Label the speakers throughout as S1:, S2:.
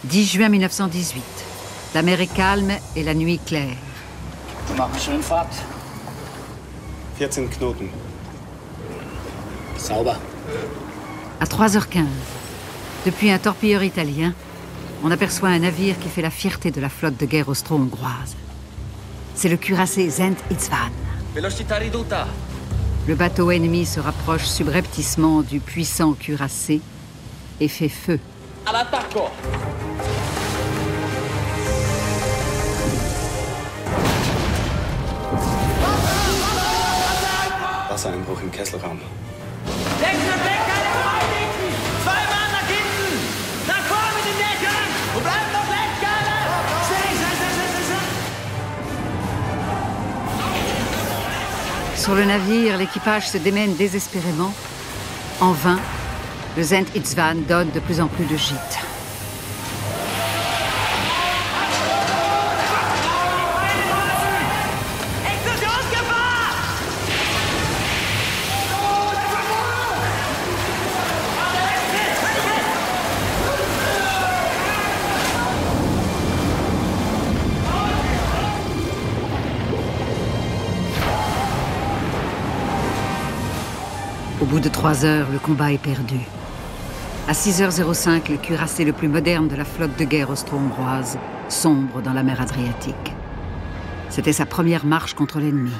S1: 10 juin 1918. La mer est calme et la nuit claire.
S2: Schön Fahrt.
S3: 14 Knoten.
S2: Sauber.
S1: À 3h15, depuis un torpilleur italien, on aperçoit un navire qui fait la fierté de la flotte de guerre austro-hongroise. C'est le cuirassé Szent István.
S4: Velocità ridotta.
S1: Le bateau ennemi se rapproche subrepticement du puissant cuirassé et fait feu.
S4: All'attacco.
S3: Wassereinbruch im Kesselraum.
S4: Decken und Deck, keine vorbeidenken! 2 Mann nach hinten! Nach vorne mit den Deckern! Und bleibt noch weg, Kerle!
S1: Sur le navire, l'équipage se démène désespérément. En vain, le Szent István donne de plus en plus de gîtes. Au bout de 3 heures, le combat est perdu. À 6h05, le cuirassé le plus moderne de la flotte de guerre austro-hongroise sombre dans la mer Adriatique. C'était sa première marche contre l'ennemi.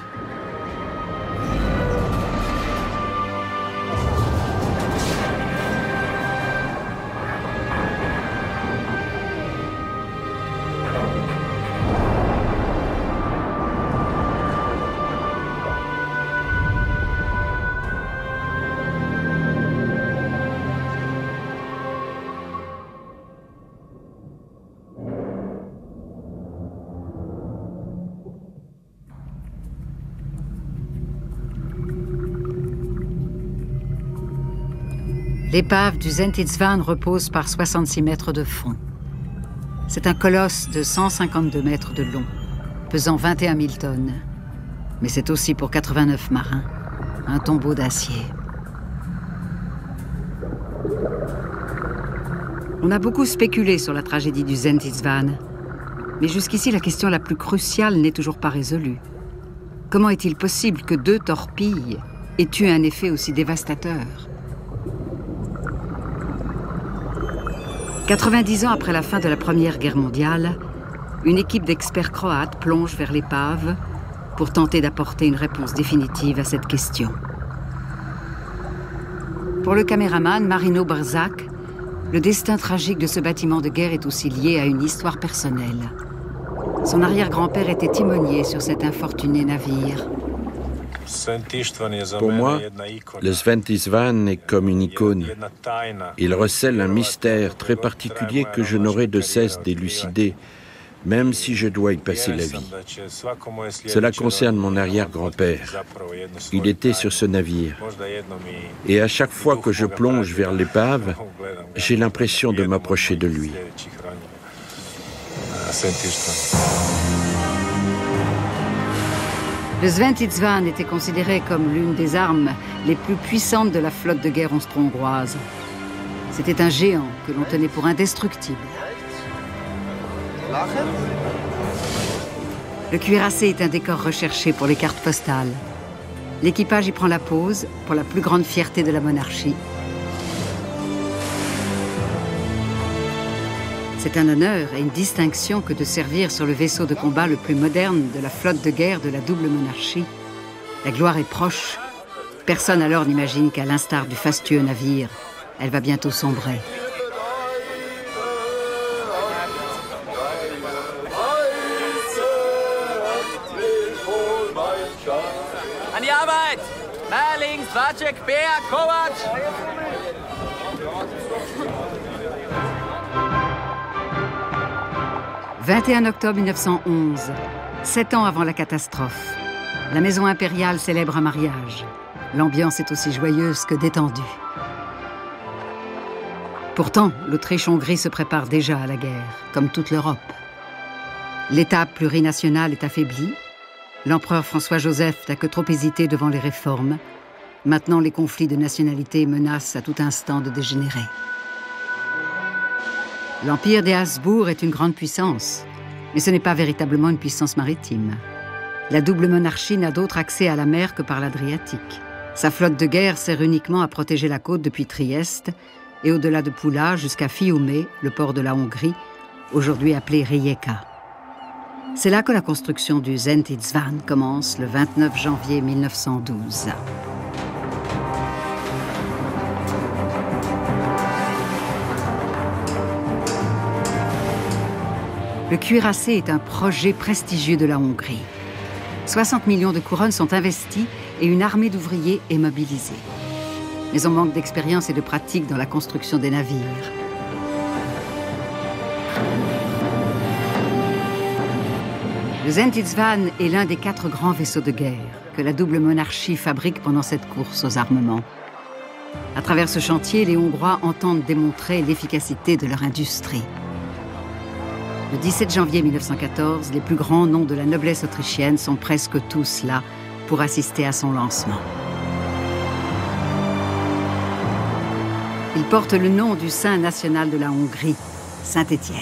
S1: L'épave du Szent István repose par 66 mètres de fond. C'est un colosse de 152 mètres de long, pesant 21 000 tonnes. Mais c'est aussi pour 89 marins un tombeau d'acier. On a beaucoup spéculé sur la tragédie du Szent István, mais jusqu'ici la question la plus cruciale n'est toujours pas résolue. Comment est-il possible que 2 torpilles aient eu un effet aussi dévastateur ? 90 ans après la fin de la Première Guerre mondiale, une équipe d'experts croates plonge vers l'épave pour tenter d'apporter une réponse définitive à cette question. Pour le caméraman Marino Barzak, le destin tragique de ce bâtiment de guerre est aussi lié à une histoire personnelle. Son arrière-grand-père était timonier sur cet infortuné navire.
S5: Pour moi, le Szent István est comme une icône. Il recèle un mystère très particulier que je n'aurai de cesse d'élucider, même si je dois y passer la vie. Cela concerne mon arrière-grand-père. Il était sur ce navire. Et à chaque fois que je plonge vers l'épave, j'ai l'impression de m'approcher de lui.
S1: Le Szent István était considéré comme l'une des armes les plus puissantes de la flotte de guerre austro-hongroise. C'était un géant que l'on tenait pour indestructible. Le cuirassé est un décor recherché pour les cartes postales. L'équipage y prend la pose pour la plus grande fierté de la monarchie. C'est un honneur et une distinction que de servir sur le vaisseau de combat le plus moderne de la flotte de guerre de la double monarchie. La gloire est proche. Personne alors n'imagine qu'à l'instar du fastueux navire, elle va bientôt sombrer.
S4: An die Arbeit! Merlings, Wacek, Bea, Kovac!
S1: « 21 octobre 1911, 7 ans avant la catastrophe. La maison impériale célèbre un mariage. L'ambiance est aussi joyeuse que détendue. Pourtant, l'Autriche-Hongrie se prépare déjà à la guerre, comme toute l'Europe. L'État plurinational est affaibli. L'empereur François-Joseph n'a que trop hésité devant les réformes. Maintenant, les conflits de nationalité menacent à tout instant de dégénérer. L'empire des Habsbourg est une grande puissance, mais ce n'est pas véritablement une puissance maritime. La double monarchie n'a d'autre accès à la mer que par l'Adriatique. Sa flotte de guerre sert uniquement à protéger la côte depuis Trieste et au-delà de Pula jusqu'à Fiume, le port de la Hongrie, aujourd'hui appelé Rijeka. C'est là que la construction du Sint-Istvaan commence le 29 janvier 1912. Le cuirassé est un projet prestigieux de la Hongrie. 60 millions de couronnes sont investies et une armée d'ouvriers est mobilisée. Mais on manque d'expérience et de pratique dans la construction des navires. Le Sint-Istvaan est l'un des 4 grands vaisseaux de guerre que la double monarchie fabrique pendant cette course aux armements. À travers ce chantier, les Hongrois entendent démontrer l'efficacité de leur industrie. Le 17 janvier 1914, les plus grands noms de la noblesse autrichienne sont presque tous là pour assister à son lancement. Il porte le nom du saint national de la Hongrie, Saint-Étienne.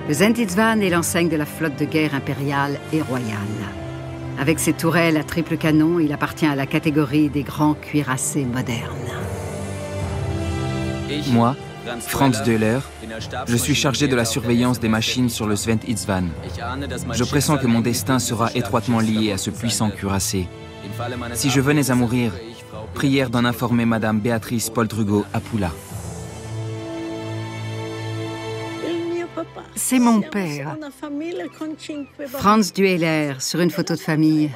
S1: Le Sint-Istvaan est l'enseigne de la flotte de guerre impériale et royale. Avec ses tourelles à triple canon, il appartient à la catégorie des grands cuirassés modernes.
S6: Moi, Franz Döhler, je suis chargé de la surveillance des machines sur le Sint-Istvaan. Je pressens que mon destin sera étroitement lié à ce puissant cuirassé. Si je venais à mourir, prière d'en informer Madame Béatrice Poldrugo à Pula.
S1: C'est mon père, Franz Döhler, sur une photo de famille.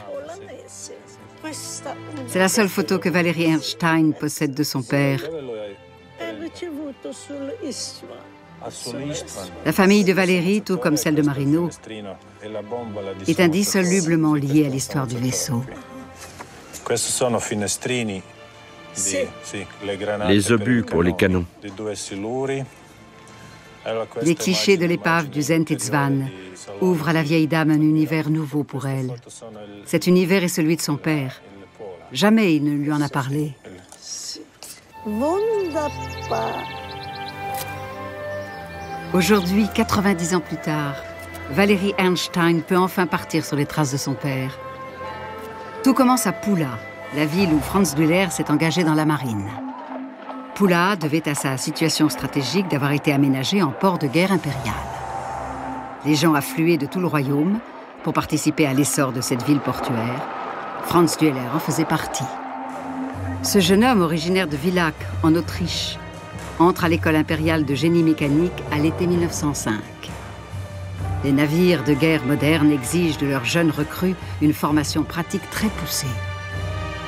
S1: C'est la seule photo que Valérie Ernstein possède de son père. La famille de Valérie, tout comme celle de Marino, est indissolublement liée à l'histoire du vaisseau.
S5: Les obus pour les canons.
S1: Les clichés de l'épave du Sint-Istvaan ouvrent à la vieille dame un univers nouveau pour elle. Cet univers est celui de son père. Jamais il ne lui en a parlé. Aujourd'hui, 90 ans plus tard, Valérie Ernstein peut enfin partir sur les traces de son père. Tout commence à Pula, la ville où Franz Döhler s'est engagé dans la marine. Pula devait à sa situation stratégique d'avoir été aménagée en port de guerre impérial. Les gens affluaient de tout le royaume pour participer à l'essor de cette ville portuaire. Franz Döhler en faisait partie. Ce jeune homme, originaire de Villach, en Autriche, entre à l'école impériale de génie mécanique à l'été 1905. Les navires de guerre modernes exigent de leurs jeunes recrues une formation pratique très poussée.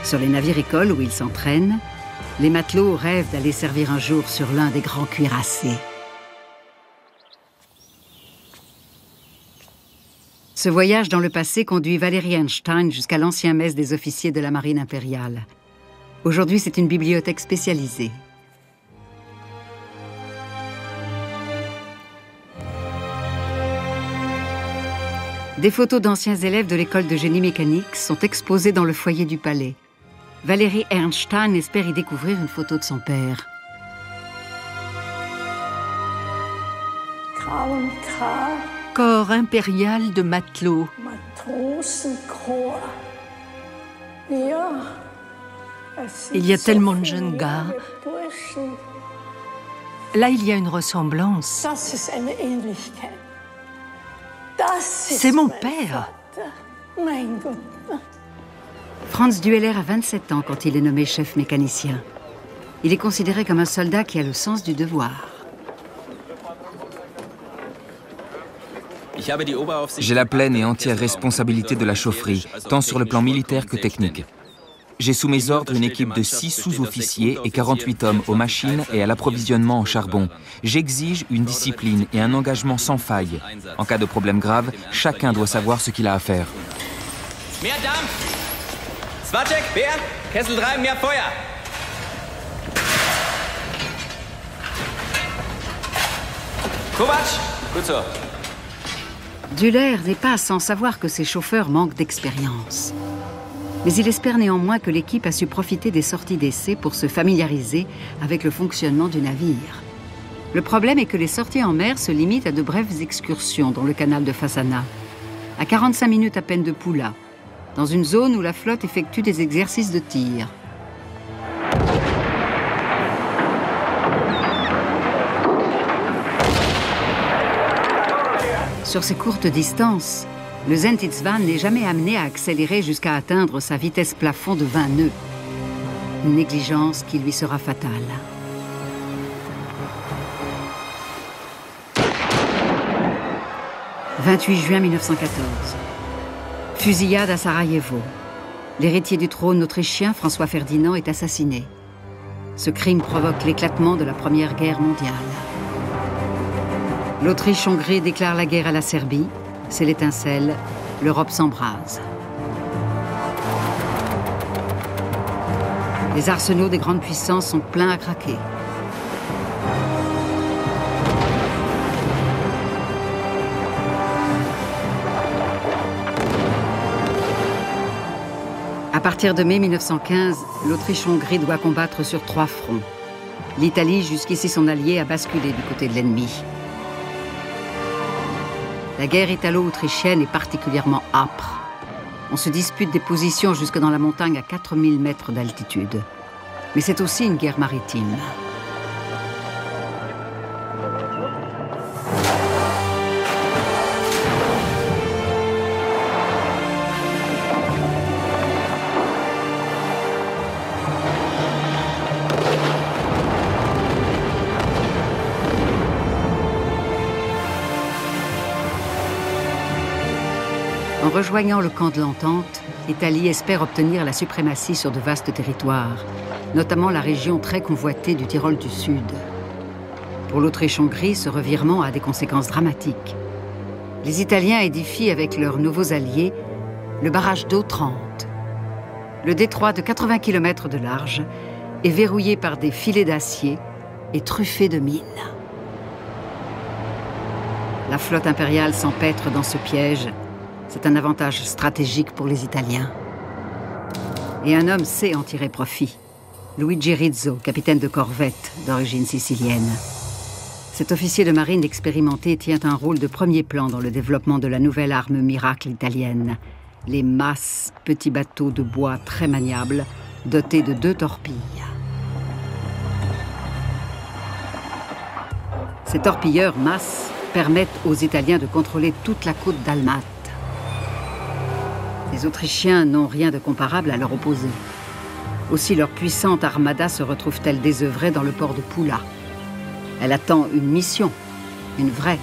S1: Sur les navires-écoles où ils s'entraînent, les matelots rêvent d'aller servir un jour sur l'un des grands cuirassés. Ce voyage dans le passé conduit Valérie Ernstein jusqu'à l'ancien mess des officiers de la marine impériale. Aujourd'hui, c'est une bibliothèque spécialisée. Des photos d'anciens élèves de l'école de génie mécanique sont exposées dans le foyer du palais. Valérie Ernstein espère y découvrir une photo de son père.
S7: Corps impérial de matelots. Il y a tellement de jeunes gars. Là, il y a une ressemblance. C'est mon père.
S1: Franz Döhler a 27 ans quand il est nommé chef mécanicien. Il est considéré comme un soldat qui a le sens du devoir.
S6: J'ai la pleine et entière responsabilité de la chaufferie, tant sur le plan militaire que technique. J'ai sous mes ordres une équipe de 6 sous-officiers et 48 hommes aux machines et à l'approvisionnement en charbon. J'exige une discipline et un engagement sans faille. En cas de problème grave, chacun doit savoir ce qu'il a à faire.
S4: Mehr Dampf! Svatek, Bär, Kessel 3, mehr Feuer! Kovac, gut so.
S1: Döhler n'est pas sans savoir que ses chauffeurs manquent d'expérience. Mais il espère néanmoins que l'équipe a su profiter des sorties d'essai pour se familiariser avec le fonctionnement du navire. Le problème est que les sorties en mer se limitent à de brèves excursions dans le canal de Fasana, à 45 minutes à peine de Pula, dans une zone où la flotte effectue des exercices de tir. Sur ces courtes distances, le Zentisvan n'est jamais amené à accélérer jusqu'à atteindre sa vitesse plafond de 20 nœuds. Une négligence qui lui sera fatale. « 28 juin 1914. Fusillade à Sarajevo. L'héritier du trône autrichien, François Ferdinand, est assassiné. Ce crime provoque l'éclatement de la Première Guerre mondiale. L'Autriche-Hongrie déclare la guerre à la Serbie. C'est l'étincelle, l'Europe s'embrase. Les arsenaux des grandes puissances sont pleins à craquer. À partir de mai 1915, l'Autriche-Hongrie doit combattre sur 3 fronts. L'Italie, jusqu'ici son allié, a basculé du côté de l'ennemi. La guerre italo-autrichienne est particulièrement âpre. On se dispute des positions jusque dans la montagne à 4000 mètres d'altitude. Mais c'est aussi une guerre maritime. En rejoignant le camp de l'Entente, l'Italie espère obtenir la suprématie sur de vastes territoires, notamment la région très convoitée du Tyrol du Sud. Pour l'Autriche-Hongrie, ce revirement a des conséquences dramatiques. Les Italiens édifient avec leurs nouveaux alliés le barrage d'Otrante. Le détroit de 80 km de large est verrouillé par des filets d'acier et truffé de mines. La flotte impériale s'empêtre dans ce piège. C'est un avantage stratégique pour les Italiens. Et un homme sait en tirer profit. Luigi Rizzo, capitaine de corvette d'origine sicilienne. Cet officier de marine expérimenté tient un rôle de premier plan dans le développement de la nouvelle arme miracle italienne. Les Mas, petits bateaux de bois très maniables, dotés de 2 torpilles. Ces torpilleurs Mas permettent aux Italiens de contrôler toute la côte d'Almate. Les Autrichiens n'ont rien de comparable à leur opposé. Aussi leur puissante armada se retrouve-t-elle désœuvrée dans le port de Pula. Elle attend une mission, une vraie.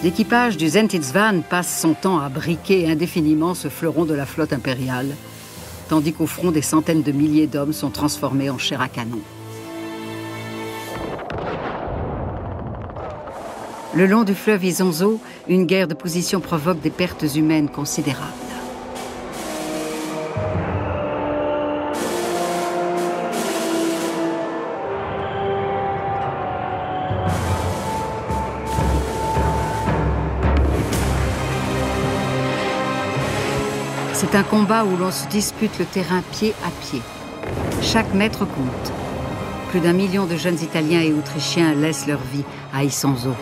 S1: L'équipage du Zentisvan passe son temps à briquer indéfiniment ce fleuron de la flotte impériale, tandis qu'au front, des centaines de milliers d'hommes sont transformés en chair à canon. Le long du fleuve Isonzo, une guerre de position provoque des pertes humaines considérables. C'est un combat où l'on se dispute le terrain pied à pied. Chaque mètre compte. Plus d'1 million de jeunes Italiens et Autrichiens laissent leur vie à Isonzo.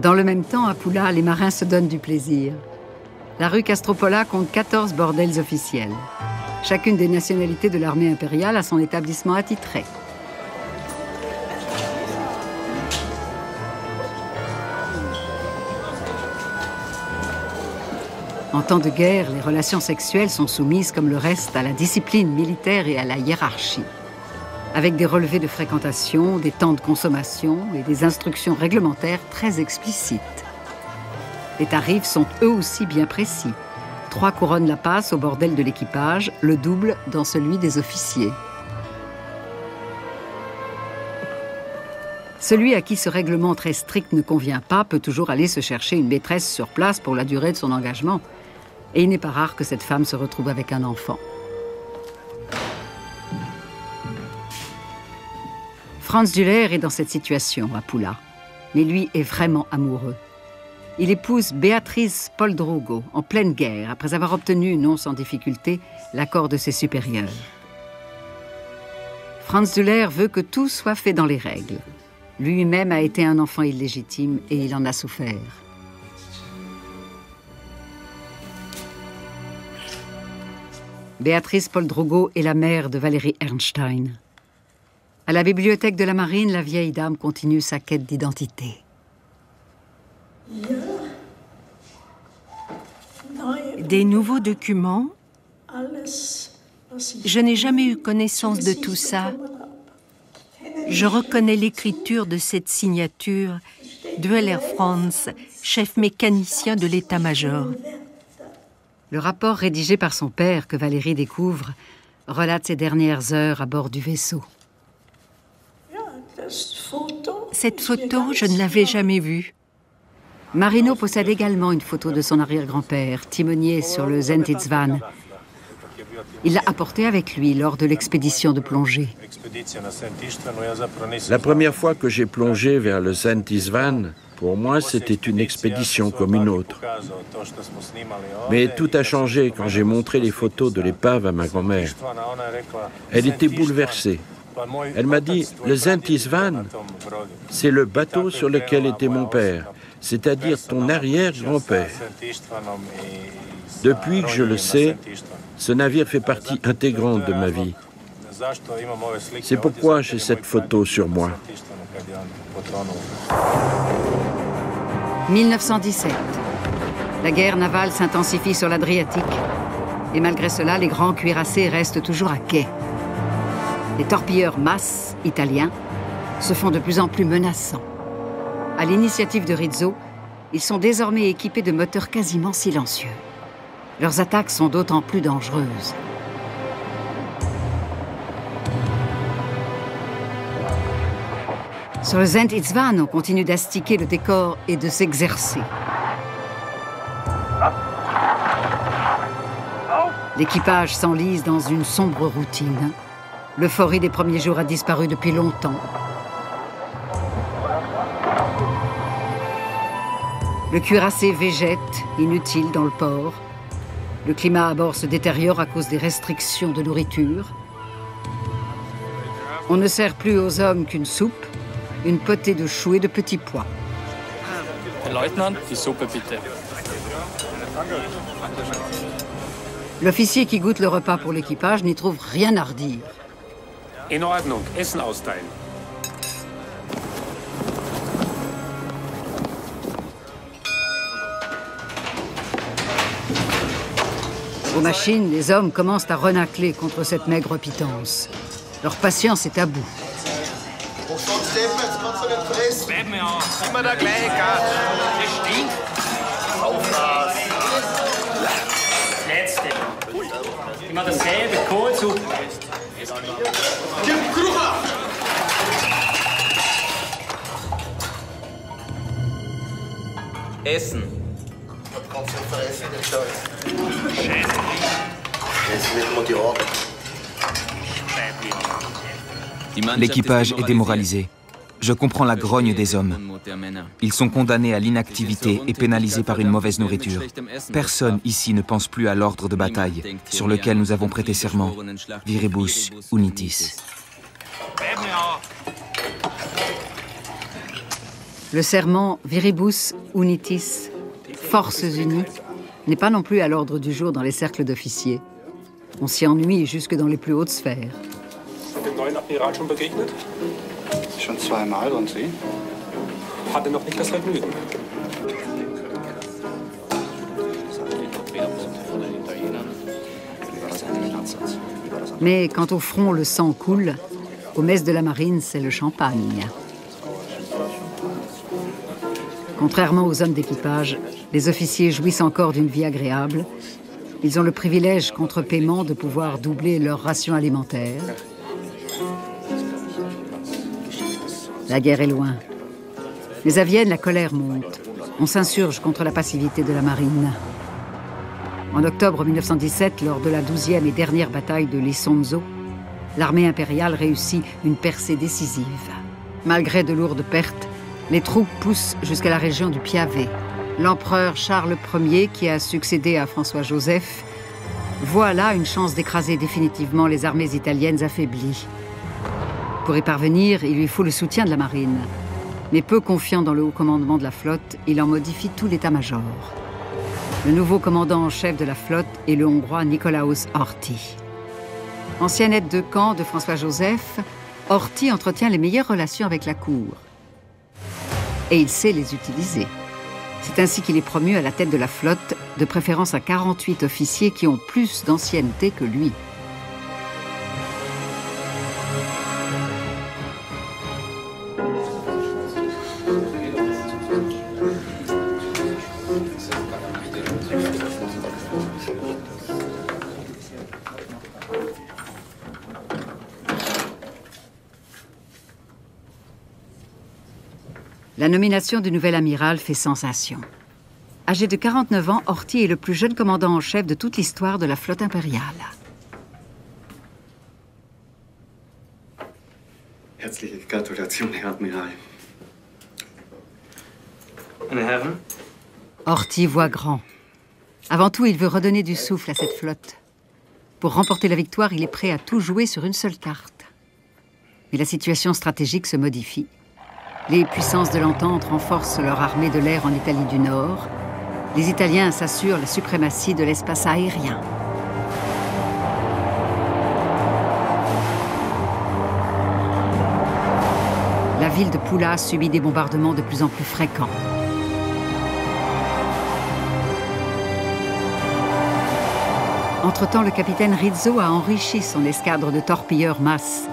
S1: Dans le même temps, à Pula, les marins se donnent du plaisir. La rue Castropola compte 14 bordels officiels. Chacune des nationalités de l'armée impériale a son établissement attitré. En temps de guerre, les relations sexuelles sont soumises comme le reste à la discipline militaire et à la hiérarchie, avec des relevés de fréquentation, des temps de consommation et des instructions réglementaires très explicites. Les tarifs sont eux aussi bien précis. 3 couronnes la passe au bordel de l'équipage, le double dans celui des officiers. Celui à qui ce règlement très strict ne convient pas peut toujours aller se chercher une maîtresse sur place pour la durée de son engagement. Et il n'est pas rare que cette femme se retrouve avec un enfant. Franz Düller est dans cette situation à Pula, mais lui est vraiment amoureux. Il épouse Beatrice Poldrugo en pleine guerre, après avoir obtenu, non sans difficulté, l'accord de ses supérieurs. Franz Düller veut que tout soit fait dans les règles. Lui-même a été un enfant illégitime et il en a souffert. Beatrice Poldrugo est la mère de Valérie Ernstein. À la bibliothèque de la Marine, la vieille dame continue sa quête d'identité.
S7: Des nouveaux documents. Je n'ai jamais eu connaissance de tout ça. Je reconnais l'écriture de cette signature. Düller Franz, chef mécanicien de l'état-major.
S1: Le rapport rédigé par son père, que Valérie découvre, relate ses dernières heures à bord du vaisseau.
S7: Cette photo, je ne l'avais jamais vue.
S1: Marino possède également une photo de son arrière-grand-père, timonier sur le Sint-Istvan. Il l'a apportée avec lui lors de l'expédition de plongée.
S5: La première fois que j'ai plongé vers le Sint-Istvan, pour moi, c'était une expédition comme une autre. Mais tout a changé quand j'ai montré les photos de l'épave à ma grand-mère. Elle était bouleversée. Elle m'a dit, le Sint-Istvan, c'est le bateau sur lequel était mon père, c'est-à-dire ton arrière-grand-père. Depuis que je le sais, ce navire fait partie intégrante de ma vie. C'est pourquoi j'ai cette photo sur moi.
S1: 1917. La guerre navale s'intensifie sur l'Adriatique. Et malgré cela, les grands cuirassés restent toujours à quai. Les torpilleurs Mass, italiens, se font de plus en plus menaçants. À l'initiative de Rizzo, ils sont désormais équipés de moteurs quasiment silencieux. Leurs attaques sont d'autant plus dangereuses. Sur le Sint-Istvan, on continue d'astiquer le décor et de s'exercer. L'équipage s'enlise dans une sombre routine. L'euphorie des premiers jours a disparu depuis longtemps. Le cuirassé végète, inutile dans le port. Le climat à bord se détériore à cause des restrictions de nourriture. On ne sert plus aux hommes qu'une soupe, une potée de choux et de petits pois. L'officier qui goûte le repas pour l'équipage n'y trouve rien à redire.
S8: In Ordnung, Essen austeilen.
S1: Aux machines, les hommes commencent à renâcler contre cette maigre pitance. Leur patience est à bout.
S4: Immer der gleiche Gas. Das stinkt. Auflass.
S2: Das letzte. Immer dasselbe, Kohlsuppe.
S6: Essen. L'équipage est démoralisé. Je comprends la grogne des hommes. Ils sont condamnés à l'inactivité et pénalisés par une mauvaise nourriture. Personne ici ne pense plus à l'ordre de bataille sur lequel nous avons prêté serment. Viribus unitis.
S1: Le serment Viribus unitis, forces unies, n'est pas non plus à l'ordre du jour dans les cercles d'officiers. On s'y ennuie jusque dans les plus hautes sphères.
S8: Dem neuen Admiral schon begegnet?
S3: Schon zweimal und Sie?
S8: Hatte noch nicht das Vergnügen.
S1: Mais quand au front le sang coule, aux messes de la marine, c'est le champagne. Contrairement aux hommes d'équipage, les officiers jouissent encore d'une vie agréable. Ils ont le privilège, contre paiement, de pouvoir doubler leur ration alimentaire. La guerre est loin. Mais à Vienne, la colère monte. On s'insurge contre la passivité de la marine. En octobre 1917, lors de la 12e et dernière bataille de l'Isonzo, l'armée impériale réussit une percée décisive. Malgré de lourdes pertes, les troupes poussent jusqu'à la région du Piave. L'empereur Charles Ier, qui a succédé à François-Joseph, voit là une chance d'écraser définitivement les armées italiennes affaiblies. Pour y parvenir, il lui faut le soutien de la marine. Mais peu confiant dans le haut commandement de la flotte, il en modifie tout l'état-major. Le nouveau commandant en chef de la flotte est le Hongrois Nikolaus Horthy. Ancien aide de camp de François-Joseph, Horthy entretient les meilleures relations avec la cour. Et il sait les utiliser. C'est ainsi qu'il est promu à la tête de la flotte, de préférence à 48 officiers qui ont plus d'ancienneté que lui. La nomination du nouvel amiral fait sensation. Âgé de 49 ans, Horthy est le plus jeune commandant en chef de toute l'histoire de la flotte impériale.
S3: Herzliche Gratulation, Herr Admiral.
S2: Meine Herren?
S1: Horthy voit grand. Avant tout, il veut redonner du souffle à cette flotte. Pour remporter la victoire, il est prêt à tout jouer sur une seule carte. Mais la situation stratégique se modifie. Les puissances de l'entente renforcent leur armée de l'air en Italie du Nord. Les Italiens s'assurent la suprématie de l'espace aérien. La ville de Pula subit des bombardements de plus en plus fréquents. Entre-temps, le capitaine Rizzo a enrichi son escadre de torpilleurs MAS.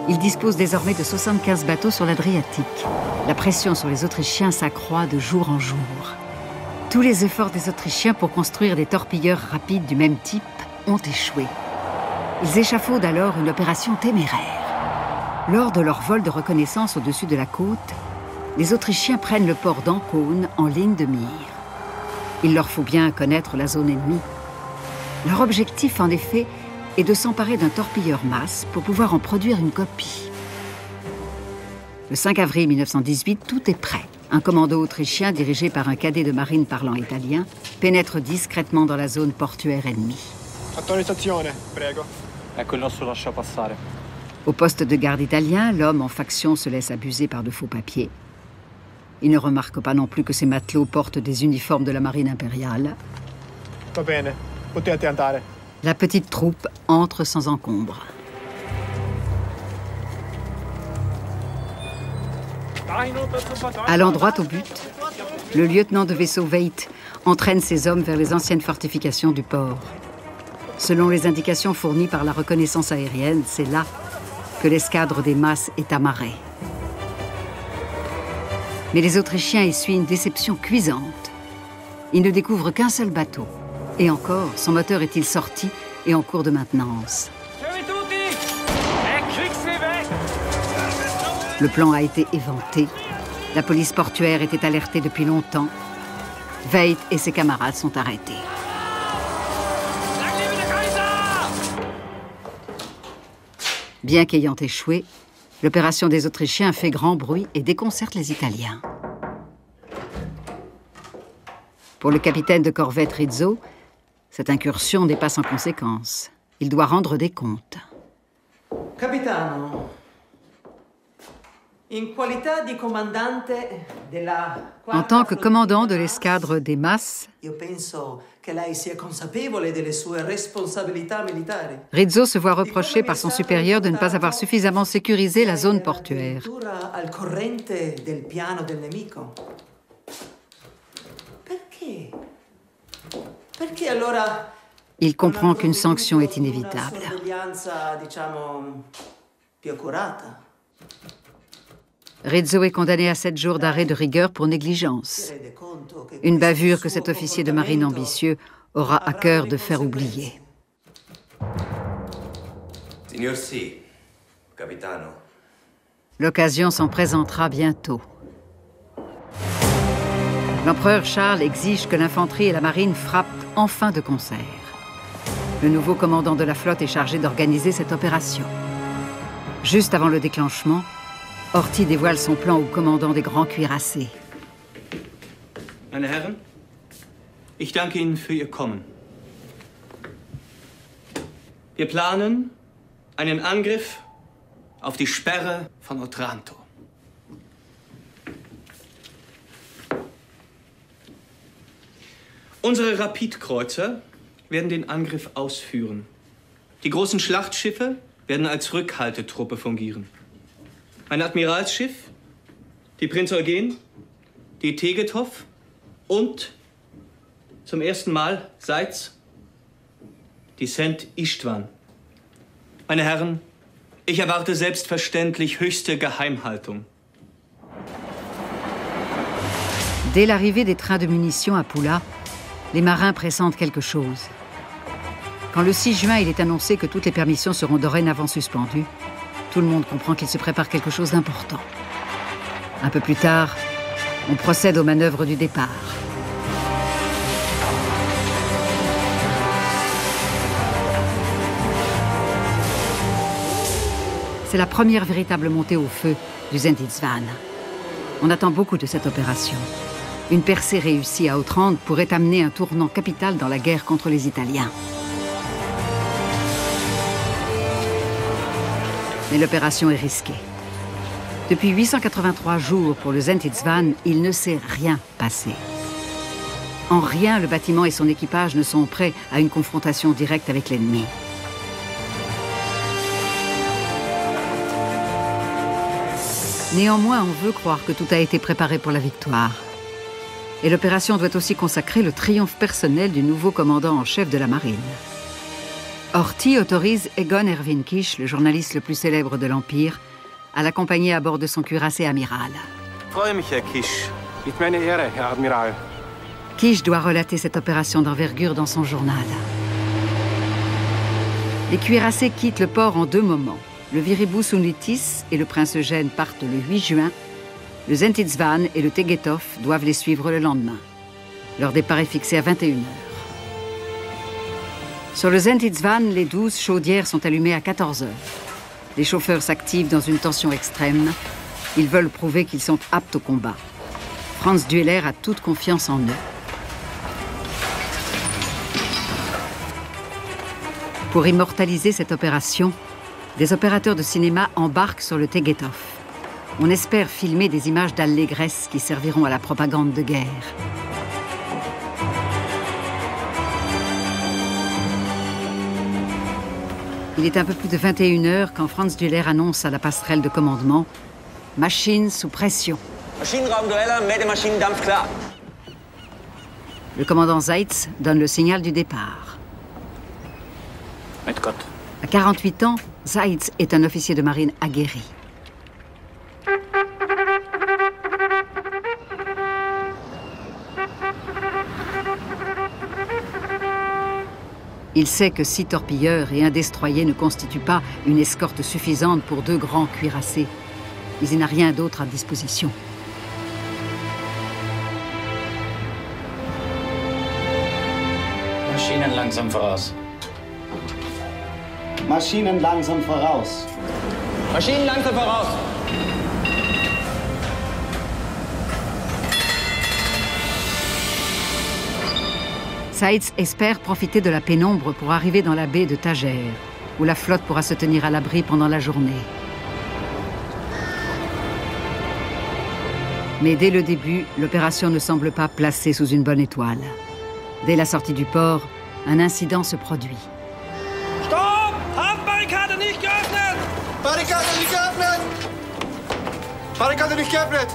S1: Il dispose désormais de 75 bateaux sur l'Adriatique. La pression sur les Autrichiens s'accroît de jour en jour. Tous les efforts des Autrichiens pour construire des torpilleurs rapides du même type ont échoué. Ils échafaudent alors une opération téméraire. Lors de leur vol de reconnaissance au-dessus de la côte, les Autrichiens prennent le port d'Ancône en ligne de mire. Il leur faut bien connaître la zone ennemie. Leur objectif, en effet, est de s'emparer d'un torpilleur MAS pour pouvoir en produire une copie. Le 5 avril 1918, tout est prêt. Un commando autrichien dirigé par un cadet de marine parlant italien pénètre discrètement dans la zone portuaire ennemie.
S8: Autorizzazione, prego.
S2: Ecco il nostro lasciapassare.
S1: Au poste de garde italien, l'homme en faction se laisse abuser par de faux papiers. Il ne remarque pas non plus que ses matelots portent des uniformes de la marine impériale.
S8: Va bene, potete andare.
S1: La petite troupe entre sans encombre. Allant droit au but, le lieutenant de vaisseau Veit entraîne ses hommes vers les anciennes fortifications du port. Selon les indications fournies par la reconnaissance aérienne, c'est là que l'escadre des MAS est amarrée. Mais les Autrichiens essuient une déception cuisante. Ils ne découvrent qu'un seul bateau. Et encore, son moteur est-il sorti et en cours de maintenance. Le plan a été éventé. La police portuaire était alertée depuis longtemps. Veit et ses camarades sont arrêtés. Bien qu'ayant échoué, l'opération des Autrichiens fait grand bruit et déconcerte les Italiens. Pour le capitaine de corvette Rizzo, cette incursion n'est pas sans conséquence. Il doit rendre des comptes.
S9: Capitano,
S1: en tant que commandant de l'escadre des MAS, Rizzo se voit reprocher par son supérieur de ne pas avoir suffisamment sécurisé la zone portuaire. Il comprend qu'une sanction est inévitable. Rizzo est condamné à 7 jours d'arrêt de rigueur pour négligence. Une bavure que cet officier de marine ambitieux aura à cœur de faire oublier. L'occasion s'en présentera bientôt. L'empereur Charles exige que l'infanterie et la marine frappent enfin de concert. Le nouveau commandant de la flotte est chargé d'organiser cette opération. Juste avant le déclenchement, Horthy dévoile son plan au commandant des grands cuirassés.
S2: Meine Herren, ich danke Ihnen für Ihr Kommen. Wir planen einen Angriff auf die Sperre von Otranto. Unsere Rapidkreuzer werden den Angriff ausführen. Die großen Schlachtschiffe werden als Rückhaltetruppe fungieren. Ein Admiralsschiff, die Prinz Eugen, die Tegethoff und zum ersten Mal seit die St. Istvan. Meine Herren, ich erwarte selbstverständlich höchste Geheimhaltung.
S1: Dès l'arrivée des trains de munitions à Pula, les marins pressentent quelque chose. Quand le 6 juin, il est annoncé que toutes les permissions seront dorénavant suspendues, tout le monde comprend qu'il se prépare quelque chose d'important. Un peu plus tard, on procède aux manœuvres du départ. C'est la première véritable montée au feu du Zenditsvan. On attend beaucoup de cette opération. Une percée réussie à Otrante pourrait amener un tournant capital dans la guerre contre les Italiens. Mais l'opération est risquée. Depuis 883 jours pour le Zenditsvan, il ne s'est rien passé. En rien, le bâtiment et son équipage ne sont prêts à une confrontation directe avec l'ennemi. Néanmoins, on veut croire que tout a été préparé pour la victoire. Et l'opération doit aussi consacrer le triomphe personnel du nouveau commandant en chef de la marine. Horthy autorise Egon Erwin Kisch, le journaliste le plus célèbre de l'Empire, à l'accompagner à bord de son cuirassé amiral.
S2: Freue mich, Herr Kisch.
S8: Ist meine Ehre, Herr Admiral.
S1: Kisch doit relater cette opération d'envergure dans son journal. Les cuirassés quittent le port en deux moments. Le Viribus Unitis et le prince Eugène partent le 8 juin. Le Zenditsvan et le Tegethoff doivent les suivre le lendemain. Leur départ est fixé à 21h. Sur le Zenditsvan, les 12 chaudières sont allumées à 14h. Les chauffeurs s'activent dans une tension extrême. Ils veulent prouver qu'ils sont aptes au combat. Franz Dueller a toute confiance en eux. Pour immortaliser cette opération, des opérateurs de cinéma embarquent sur le Tegethoff. On espère filmer des images d'allégresse qui serviront à la propagande de guerre. Il est un peu plus de 21h quand Franz Dueller annonce à la passerelle de commandement « Machine sous pression ». Le commandant Seitz donne le signal du départ. À 48 ans, Seitz est un officier de marine aguerri. Il sait que 6 torpilleurs et un destroyer ne constituent pas une escorte suffisante pour 2 grands cuirassés. Mais il n'a rien d'autre à disposition.
S9: Maschinen langsam voraus.
S10: Maschinen langsam voraus.
S9: Maschinen langsam voraus.
S1: Seitz espère profiter de la pénombre pour arriver dans la baie de Tajer, où la flotte pourra se tenir à l'abri pendant la journée. Mais dès le début, l'opération ne semble pas placée sous une bonne étoile. Dès la sortie du port, un incident se produit.
S4: Stopp! Hafenbarrikade nicht geöffnet!
S8: Barrikade nicht geöffnet! Barrikade nicht geöffnet!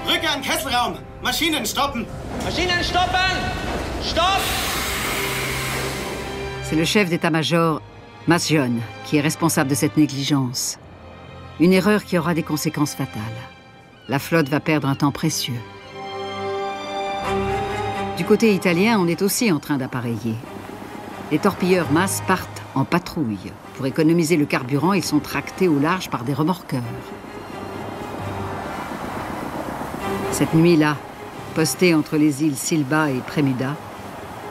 S10: Rücke an Kesselraum! Maschinen stoppen!
S4: Maschinen stoppen! Stopp!
S1: C'est le chef d'état-major, Masjon, qui est responsable de cette négligence. Une erreur qui aura des conséquences fatales. La flotte va perdre un temps précieux. Du côté italien, on est aussi en train d'appareiller. Les torpilleurs Mas partent en patrouille. Pour économiser le carburant, ils sont tractés au large par des remorqueurs. Cette nuit-là, Postés entre les îles Silba et Premuda,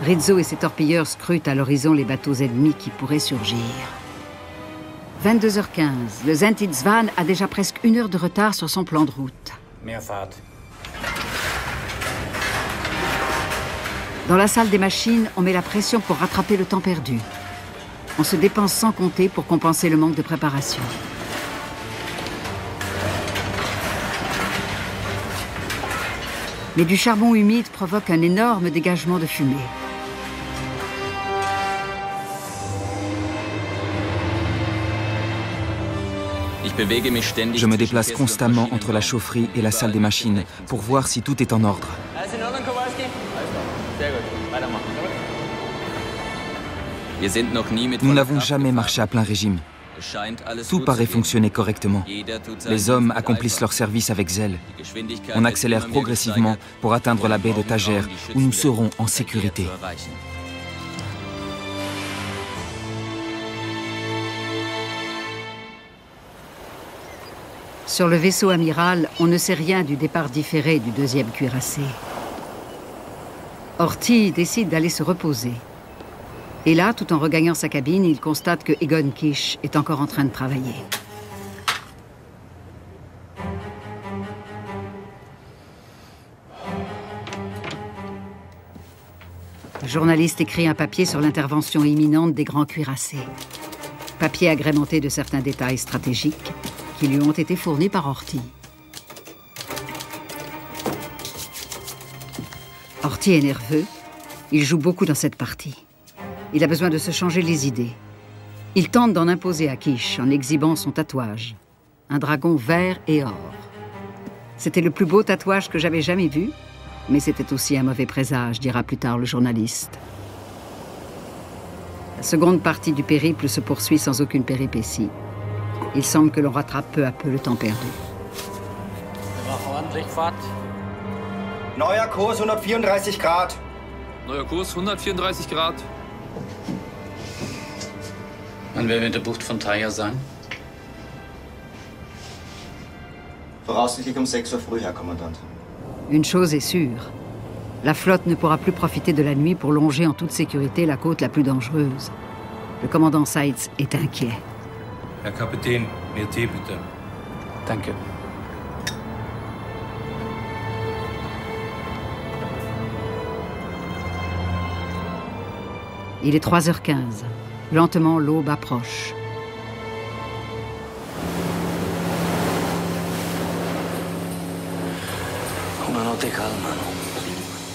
S1: Rizzo et ses torpilleurs scrutent à l'horizon les bateaux ennemis qui pourraient surgir. 22h15, le Zenit Svan a déjà presque 1 heure de retard sur son plan de route. Dans la salle des machines, on met la pression pour rattraper le temps perdu. On se dépense sans compter pour compenser le manque de préparation. Mais du charbon humide provoque un énorme dégagement de fumée.
S6: Je me déplace constamment entre la chaufferie et la salle des machines pour voir si tout est en ordre. Nous n'avons jamais marché à plein régime. Tout paraît fonctionner correctement. Les hommes accomplissent leur service avec zèle. On accélère progressivement pour atteindre la baie de Tajer, où nous serons en sécurité.
S1: Sur le vaisseau amiral, on ne sait rien du départ différé du 2e cuirassé. Horthy décide d'aller se reposer. Et là, tout en regagnant sa cabine, il constate que Egon Kish est encore en train de travailler. Le journaliste écrit un papier sur l'intervention imminente des grands cuirassés. Papier agrémenté de certains détails stratégiques qui lui ont été fournis par Horthy. Horthy est nerveux. Il joue beaucoup dans cette partie. Il a besoin de se changer les idées. Il tente d'en imposer à Kish en exhibant son tatouage. Un dragon vert et or. C'était le plus beau tatouage que j'avais jamais vu, mais c'était aussi un mauvais présage, dira plus tard le journaliste. La seconde partie du périple se poursuit sans aucune péripétie. Il semble que l'on rattrape peu à peu le temps perdu.
S10: Neuer Kurs 134 Grad.
S9: Neuer Kurs 134 Grad.
S11: Wann werden wir in der Bucht von Tajer sein?
S10: Voraussichtlich um 6 Uhr früh, Herr Kommandant.
S1: Une chose est sûre. La flotte ne pourra plus profiter de la nuit pour longer en toute sécurité la côte la plus dangereuse. Le commandant Seitz est inquiet.
S12: Herr Kapitän, mehr Tee bitte.
S11: Danke.
S1: Il est 3h15. Lentement, l'aube approche.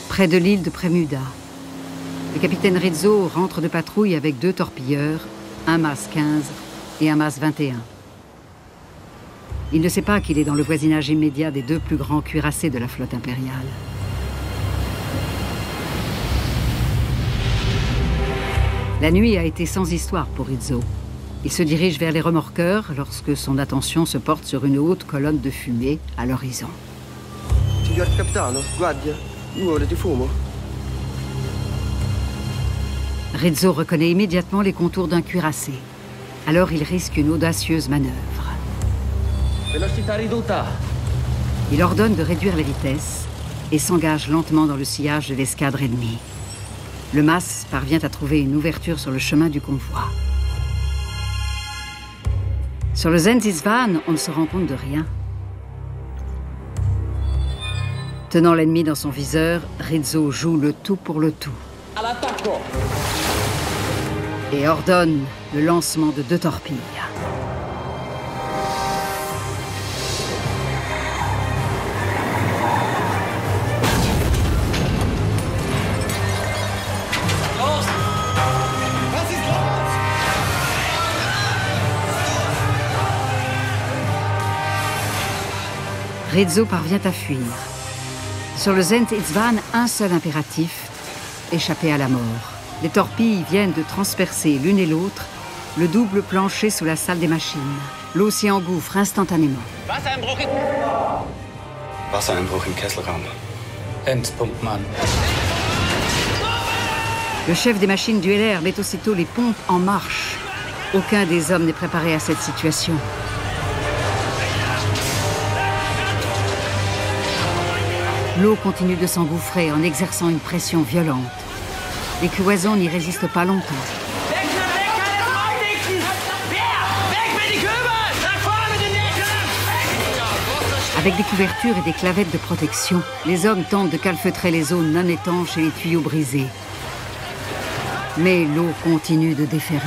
S1: Près de l'île de Premuda, le capitaine Rizzo rentre de patrouille avec 2 torpilleurs, un MAS 15 et un MAS 21. Il ne sait pas qu'il est dans le voisinage immédiat des 2 plus grands cuirassés de la flotte impériale. La nuit a été sans histoire pour Rizzo. Il se dirige vers les remorqueurs lorsque son attention se porte sur une haute colonne de fumée à l'horizon.
S13: Signor capitano, guardia, nuvole di fumo.
S1: Rizzo reconnaît immédiatement les contours d'un cuirassé. Alors il risque une audacieuse manœuvre. Il ordonne de réduire la vitesse et s'engage lentement dans le sillage de l'escadre ennemie. Le MAS parvient à trouver une ouverture sur le chemin du convoi. Sur le Zenit Svan, on ne se rend compte de rien. Tenant l'ennemi dans son viseur, Rizzo joue le tout pour le tout. Et ordonne le lancement de 2 torpilles. Rizzo parvient à fuir. Sur le Zenit Svan, un seul impératif, échapper à la mort. Les torpilles viennent de transpercer l'une et l'autre le double plancher sous la salle des machines. L'eau s'y engouffre instantanément.
S3: Wassereinbruch im Kesselraum.
S11: Endpumpmann.
S1: Le chef des machines duellaires met aussitôt les pompes en marche. Aucun des hommes n'est préparé à cette situation. L'eau continue de s'engouffrer en exerçant une pression violente. Les cloisons n'y résistent pas longtemps. Avec des couvertures et des clavettes de protection, les hommes tentent de calfeutrer les zones non étanches et les tuyaux brisés. Mais l'eau continue de déferler.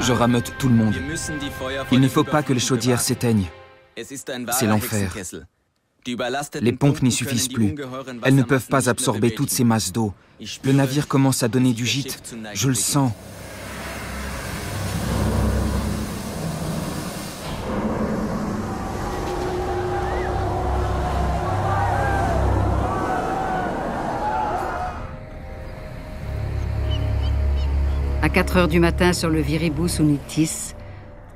S6: Je rameute tout le monde. Il ne faut pas que les chaudières s'éteignent. C'est l'enfer. Les pompes n'y suffisent plus. Elles ne peuvent pas absorber toutes ces masses d'eau. Le navire commence à donner du gîte. Je le sens.
S1: À 4 heures du matin, sur le Viribus Unitis,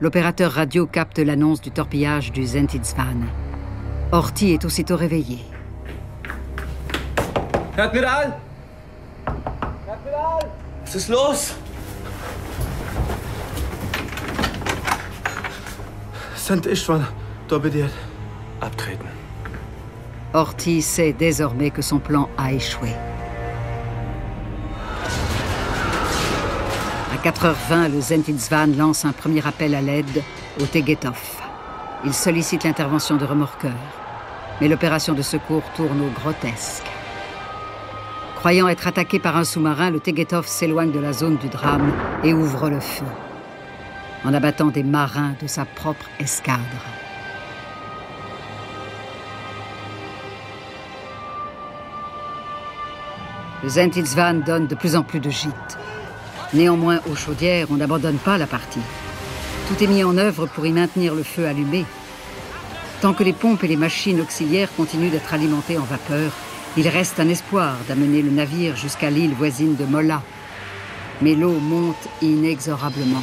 S1: l'opérateur radio capte l'annonce du torpillage du Zentilsvan. Horthy est aussitôt réveillé.
S2: Admiral! Admiral! Was ist los?
S13: St. Istvan, obédiert.
S2: Abtreten.
S1: Horthy sait désormais que son plan a échoué. À 4h20, le Zentilsvan lance un premier appel à l'aide au Tegetov. Il sollicite l'intervention de remorqueurs. Mais l'opération de secours tourne au grotesque. Croyant être attaqué par un sous-marin, le Tegetov s'éloigne de la zone du drame et ouvre le feu, en abattant des marins de sa propre escadre. Le Zentilsvan donne de plus en plus de gîtes. Néanmoins, aux chaudières, on n'abandonne pas la partie. Tout est mis en œuvre pour y maintenir le feu allumé. Tant que les pompes et les machines auxiliaires continuent d'être alimentées en vapeur, il reste un espoir d'amener le navire jusqu'à l'île voisine de Molla. Mais l'eau monte inexorablement.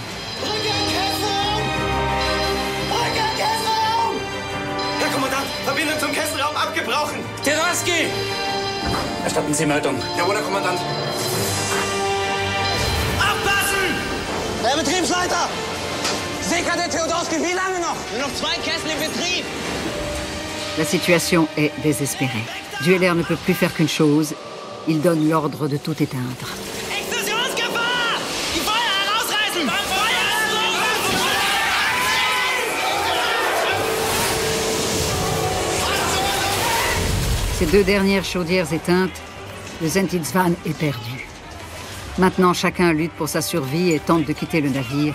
S4: Herr Kommandant, Verbindung zum Kesselraum abgebrochen!
S11: Teraski! Erstatten Sie Meldung.
S8: Jawohl, Herr Kommandant.
S4: Aufpassen!
S13: Herr Betriebsleiter!
S4: Seekadett Theodorski, wie lange noch? Nur noch 2 Kessel im Betrieb.
S1: La situation est désespérée. Dueller ne peut plus faire qu'une chose. Il donne l'ordre de tout éteindre.
S4: Explosionsgefahr! Die Feuer herausreißen!
S1: Ces 2 dernières chaudières éteintes, le Zentilsvan est perdu. Maintenant, chacun lutte pour sa survie et tente de quitter le navire,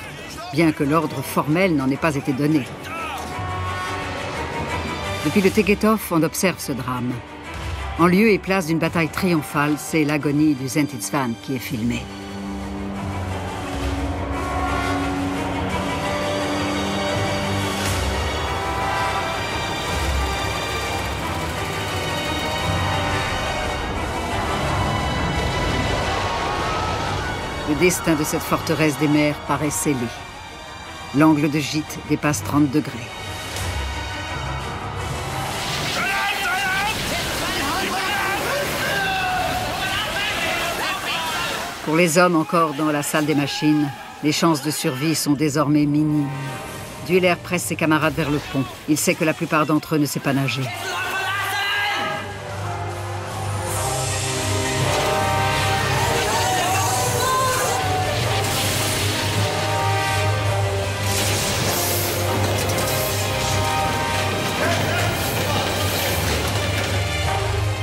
S1: bien que l'ordre formel n'en ait pas été donné. Depuis le Tegetov, on observe ce drame. En lieu et place d'une bataille triomphale, c'est l'agonie du Zentilsvan qui est filmée. Le destin de cette forteresse des mers paraît scellé. L'angle de gîte dépasse 30 degrés. Pour les hommes encore dans la salle des machines, les chances de survie sont désormais minimes. Dueller presse ses camarades vers le pont. Il sait que la plupart d'entre eux ne savent pas nager.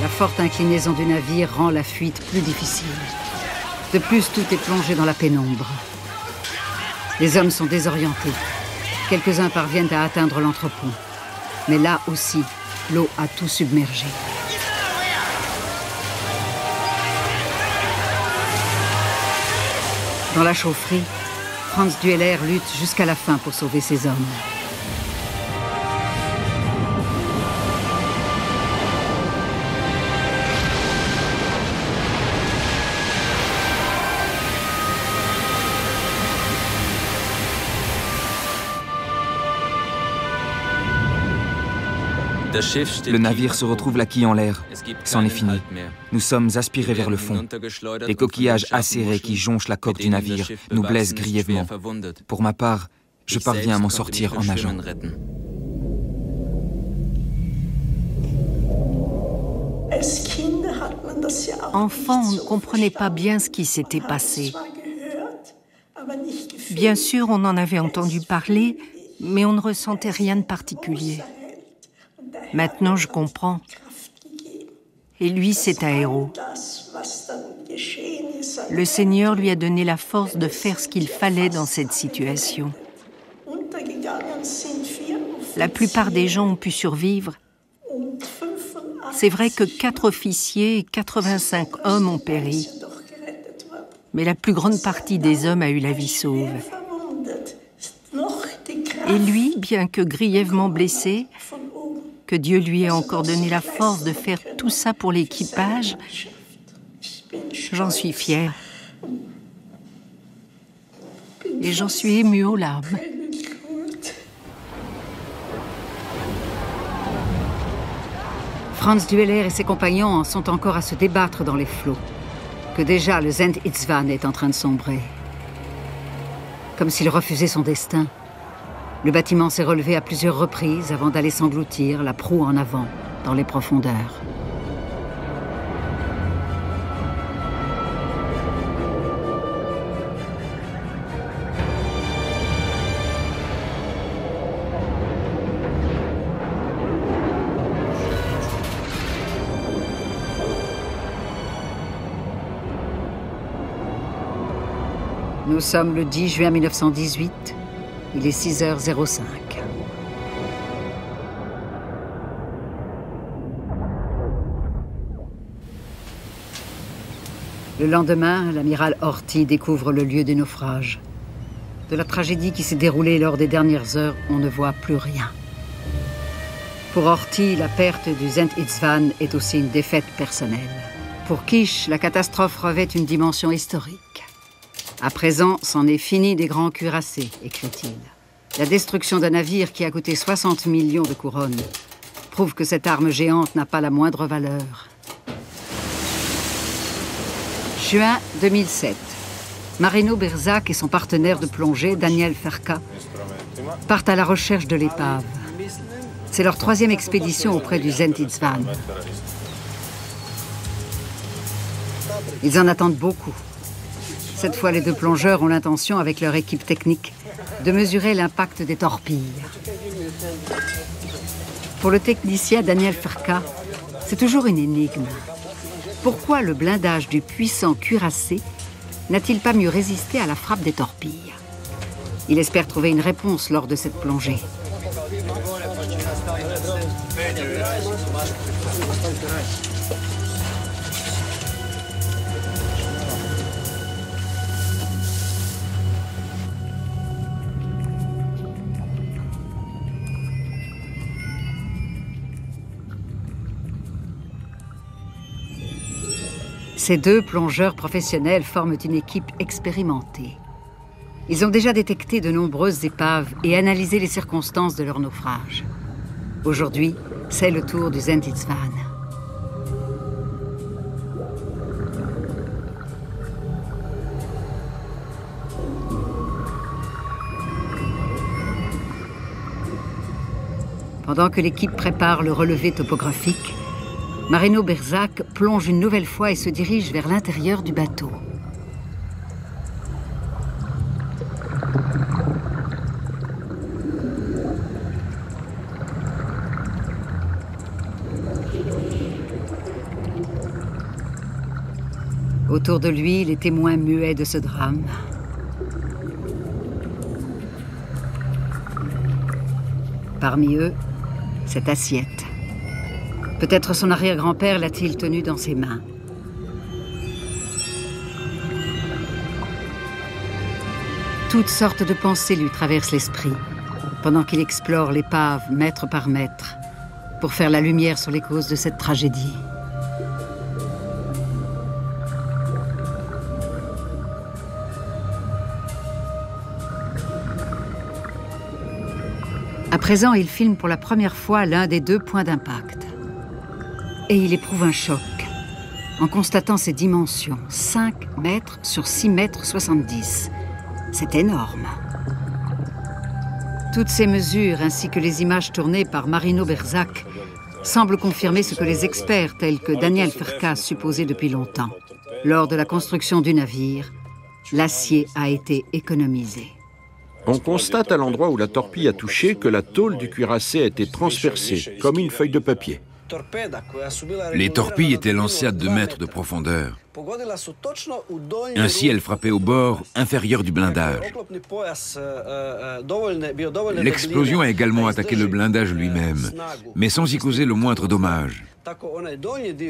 S1: La forte inclinaison du navire rend la fuite plus difficile. De plus, tout est plongé dans la pénombre. Les hommes sont désorientés. Quelques-uns parviennent à atteindre l'entrepont. Mais là aussi, l'eau a tout submergé. Dans la chaufferie, Franz Dueller lutte jusqu'à la fin pour sauver ses hommes.
S6: Le navire se retrouve la quille en l'air. C'en est fini. Nous sommes aspirés vers le fond. Les coquillages acérés qui jonchent la coque du navire nous blessent grièvement. Pour ma part, je parviens à m'en sortir en nageant.
S7: Enfant, on ne comprenait pas bien ce qui s'était passé. Bien sûr, on en avait entendu parler, mais on ne ressentait rien de particulier. Maintenant, je comprends. Et lui, c'est un héros. Le Seigneur lui a donné la force de faire ce qu'il fallait dans cette situation. La plupart des gens ont pu survivre. C'est vrai que 4 officiers et 85 hommes ont péri. Mais la plus grande partie des hommes a eu la vie sauve. Et lui, bien que grièvement blessé, que Dieu lui ait encore donné la force de faire tout ça pour l'équipage, j'en suis fière. Et j'en suis émue aux larmes.
S1: Franz Dueller et ses compagnons en sont encore à se débattre dans les flots, que déjà le Zend-Itzvan est en train de sombrer. Comme s'il refusait son destin. Le bâtiment s'est relevé à plusieurs reprises avant d'aller s'engloutir, la proue en avant, dans les profondeurs. Nous sommes le 10 juin 1918, il est 6h05. Le lendemain, l'amiral Horthy découvre le lieu du naufrage. De la tragédie qui s'est déroulée lors des dernières heures, on ne voit plus rien. Pour Horthy, la perte du Zend-Itzvan est aussi une défaite personnelle. Pour Kish, la catastrophe revêt une dimension historique. À présent, c'en est fini des grands cuirassés, écrit-il. La destruction d'un navire qui a coûté 60 millions de couronnes prouve que cette arme géante n'a pas la moindre valeur. Juin 2007. Marino Berzac et son partenaire de plongée, Daniel Ferka, partent à la recherche de l'épave. C'est leur 3e expédition auprès du Zend-Itzvan. Ils en attendent beaucoup. Cette fois, les 2 plongeurs ont l'intention, avec leur équipe technique, de mesurer l'impact des torpilles. Pour le technicien Daniel Ferka, c'est toujours une énigme. Pourquoi le blindage du puissant cuirassé n'a-t-il pas mieux résisté à la frappe des torpilles? Il espère trouver une réponse lors de cette plongée. Ces 2 plongeurs professionnels forment une équipe expérimentée. Ils ont déjà détecté de nombreuses épaves et analysé les circonstances de leur naufrage. Aujourd'hui, c'est le tour du Zend-Itzvan. Pendant que l'équipe prépare le relevé topographique, Marino Berzac plonge une nouvelle fois et se dirige vers l'intérieur du bateau. Autour de lui, les témoins muets de ce drame. Parmi eux, cette assiette. Peut-être son arrière-grand-père l'a-t-il tenue dans ses mains. Toutes sortes de pensées lui traversent l'esprit, pendant qu'il explore l'épave mètre par mètre, pour faire la lumière sur les causes de cette tragédie. À présent, il filme pour la première fois l'un des 2 points d'impact. Et il éprouve un choc en constatant ses dimensions, 5 mètres sur 6 mètres 70. C'est énorme. Toutes ces mesures, ainsi que les images tournées par Marino Berzac, semblent confirmer ce que les experts tels que Daniel Fercas supposaient depuis longtemps. Lors de la construction du navire, l'acier a été économisé.
S5: On constate à l'endroit où la torpille a touché que la tôle du cuirassé a été transpercée, comme une feuille de papier.
S14: Les torpilles étaient lancées à 2 mètres de profondeur. Ainsi, elles frappaient au bord inférieur du blindage. L'explosion a également attaqué le blindage lui-même, mais sans y causer le moindre dommage.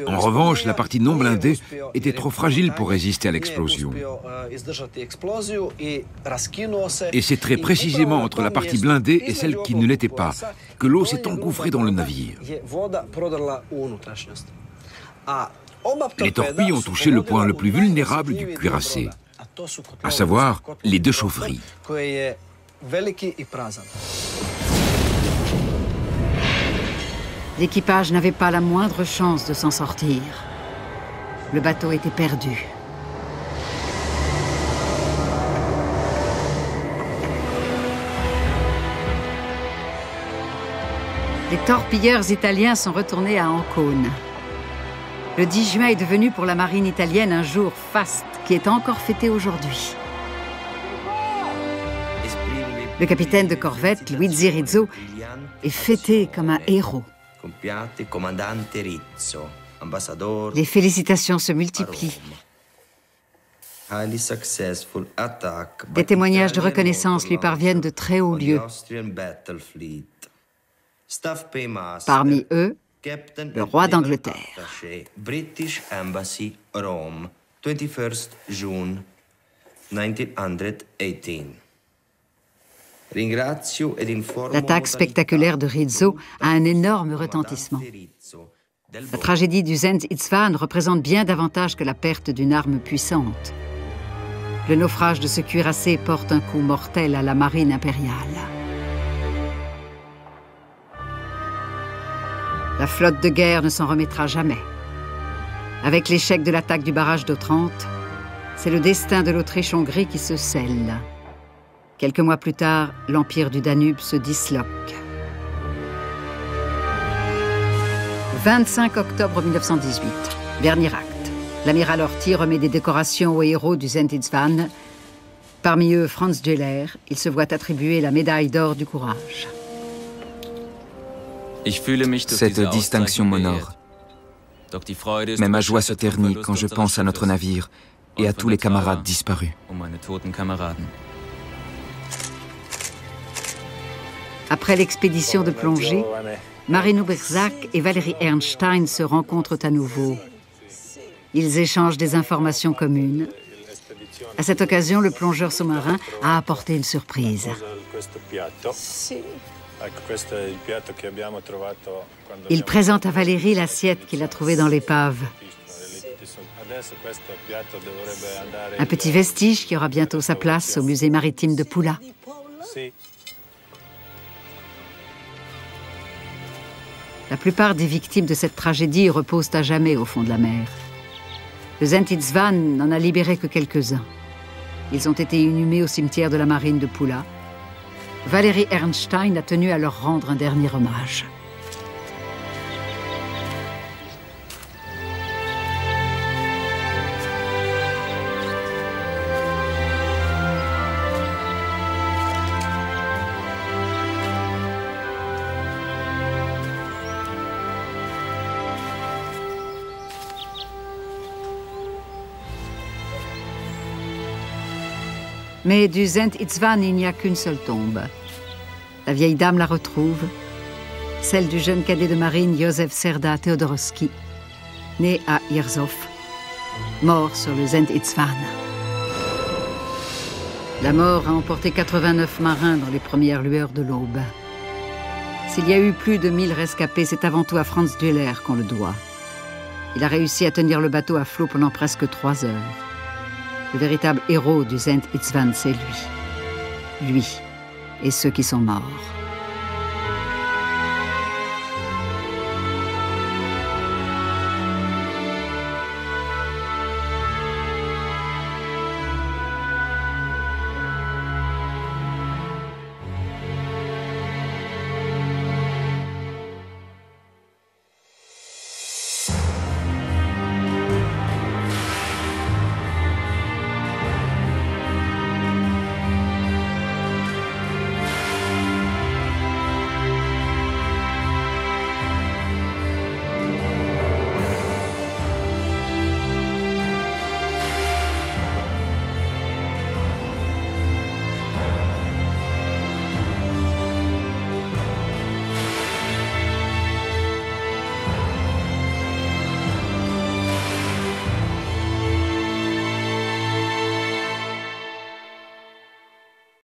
S14: En revanche, la partie non blindée était trop fragile pour résister à l'explosion. Et c'est très précisément entre la partie blindée et celle qui ne l'était pas que l'eau s'est engouffrée dans le navire. Les torpilles ont touché le point le plus vulnérable du cuirassé, à savoir les 2 chaufferies.
S1: L'équipage n'avait pas la moindre chance de s'en sortir. Le bateau était perdu. Les torpilleurs italiens sont retournés à Ancône. Le 10 juin est devenu pour la marine italienne un jour faste qui est encore fêté aujourd'hui. Le capitaine de corvette, Luigi Rizzo, est fêté comme un héros. Les félicitations se multiplient. Des témoignages de reconnaissance lui parviennent de très hauts lieux. Parmi eux, le roi d'Angleterre.
S10: British Embassy, Rome, 21st June 1918.
S1: L'attaque spectaculaire de Rizzo a un énorme retentissement. La tragédie du Zend-Itzvan représente bien davantage que la perte d'une arme puissante. Le naufrage de ce cuirassé porte un coup mortel à la marine impériale. La flotte de guerre ne s'en remettra jamais. Avec l'échec de l'attaque du barrage d'Otrante, c'est le destin de l'Autriche-Hongrie qui se scelle. Quelques mois plus tard, l'empire du Danube se disloque. 25 octobre 1918, dernier acte. L'amiral Horthy remet des décorations aux héros du Zend-Itzvan. Parmi eux, Franz Döhler. Il se voit attribuer la médaille d'or du courage.
S6: Cette distinction m'honore. Mais ma joie se ternit quand je pense à notre navire et à tous les camarades disparus.
S1: Après l'expédition de plongée, Marino Berzac et Valérie Ernstein se rencontrent à nouveau. Ils échangent des informations communes. À cette occasion, le plongeur sous-marin a apporté une surprise. Il présente à Valérie l'assiette qu'il a trouvée dans l'épave. Un petit vestige qui aura bientôt sa place au musée maritime de Pula. La plupart des victimes de cette tragédie reposent à jamais au fond de la mer. Le Zend-Itzvan n'en a libéré que quelques-uns. Ils ont été inhumés au cimetière de la marine de Pula. Valérie Ernstein a tenu à leur rendre un dernier hommage. Mais du Zend-Itzvan, il n'y a qu'une seule tombe. La vieille dame la retrouve, celle du jeune cadet de marine Józef Serda Teodorowski, né à Jersów, mort sur le Zend-Itzvan. La mort a emporté 89 marins dans les premières lueurs de l'aube. S'il y a eu plus de 1000 rescapés, c'est avant tout à Franz Döhler qu'on le doit. Il a réussi à tenir le bateau à flot pendant presque 3 heures. Le véritable héros du Zend-Itzvan, c'est lui. Lui et ceux qui sont morts.